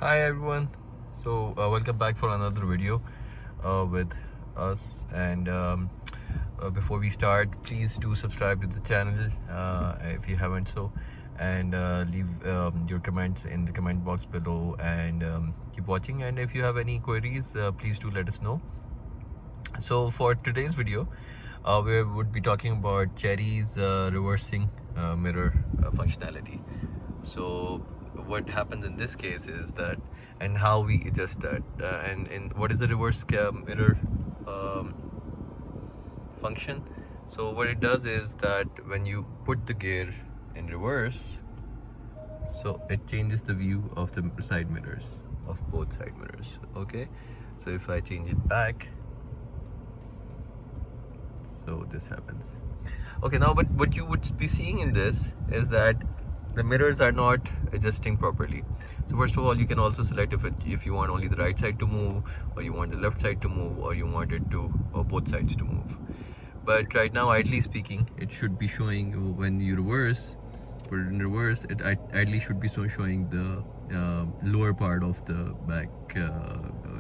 Hi everyone. Welcome back for another video with us. And before we start, please do subscribe to the channel if you haven't so, and leave your comments in the comment box below, and keep watching. And if you have any queries, please do let us know. So for today's video, we would be talking about Chery's reversing mirror functionality. So what happens in this case is that, and how we adjust that, and what is the reverse mirror function. So what it does is that when you put the gear in reverse, so it changes the view of the side mirrors, of both side mirrors. Okay, so if I change it back, so this happens. Okay, now but what you would be seeing in this is that the mirrors are not adjusting properly. So first of all, you can also select if you want only the right side to move, or you want the left side to move, or you want it to, or both sides to move. But right now, ideally speaking, it should be showing when you reverse, put it in reverse, it ideally should be showing the lower part of the back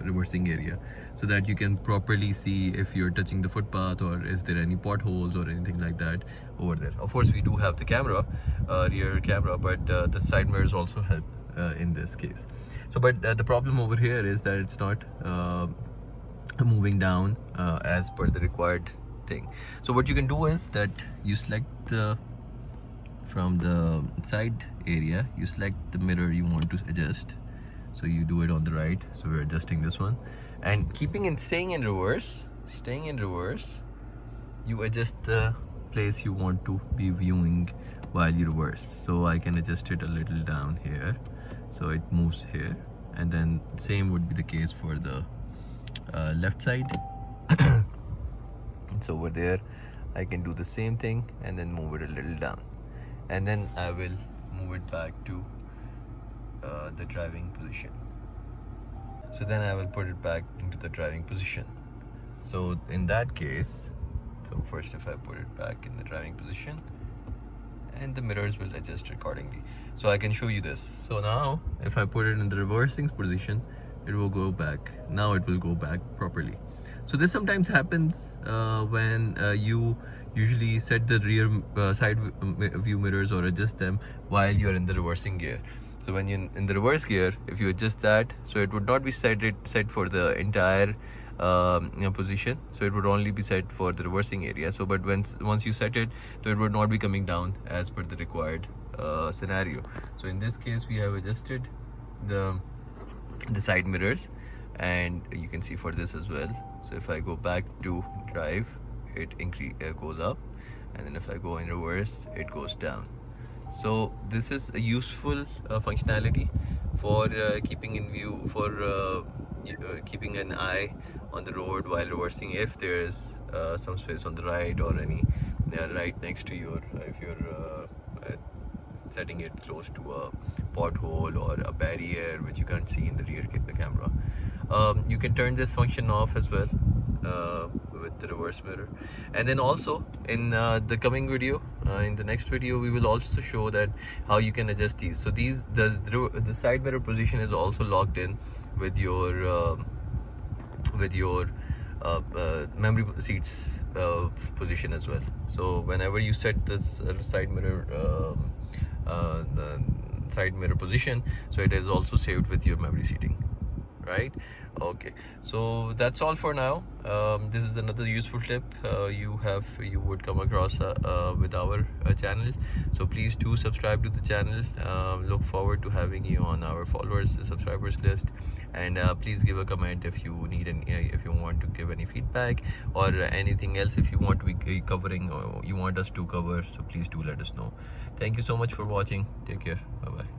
reversing area, so that you can properly see if you're touching the footpath, or is there any potholes or anything like that over there. Of course, we do have the camera, rear camera, but the side mirrors also help in this case. So but the problem over here is that it's not moving down as per the required thing. So what you can do is that you select from the side area, you select the mirror you want to adjust. So you do it on the right, so we're adjusting this one, and staying in reverse, you adjust the place you want to be viewing while you reverse. So I can adjust it a little down here, so it moves here, and then same would be the case for the left side. So over there I can do the same thing and then move it a little down, and then I will move it back to the driving position. So then I will put it back into the driving position. So in that case, so first if I put it back in the driving position, and the mirrors will adjust accordingly. So I can show you this. So now if I put it in the reversing position, it will go back. Now it will go back properly. So this sometimes happens when you usually set the rear side view mirrors or adjust them while you're in the reversing gear. So when you're in the reverse gear, if you adjust that, so it would not be set for the entire position, so it would only be set for the reversing area. So but once you set it, so it would not be coming down as per the required scenario. So in this case, we have adjusted the side mirrors, and you can see for this as well. So if I go back to drive, it goes up, and then if I go in reverse, it goes down. So this is a useful functionality for keeping in view, for keeping an eye on the road while reversing, if there is some space on the right, or any right next to your, if you're setting it close to a pothole or a barrier which you can't see in the rear camera. You can turn this function off as well with the reverse mirror. And then also in the coming video, in the next video, we will also show that how you can adjust these. So the side mirror position is also locked in with your memory seats position as well. So whenever you set this side mirror the side mirror position, so it is also saved with your memory seating, right? Okay, so that's all for now. This is another useful tip you would come across with our channel. So please do subscribe to the channel. Look forward to having you on our subscribers list, and please give a comment if you need if you want to give any feedback or anything else if you want to be covering, or you want us to cover. So please do let us know. Thank you so much for watching. Take care. Bye bye.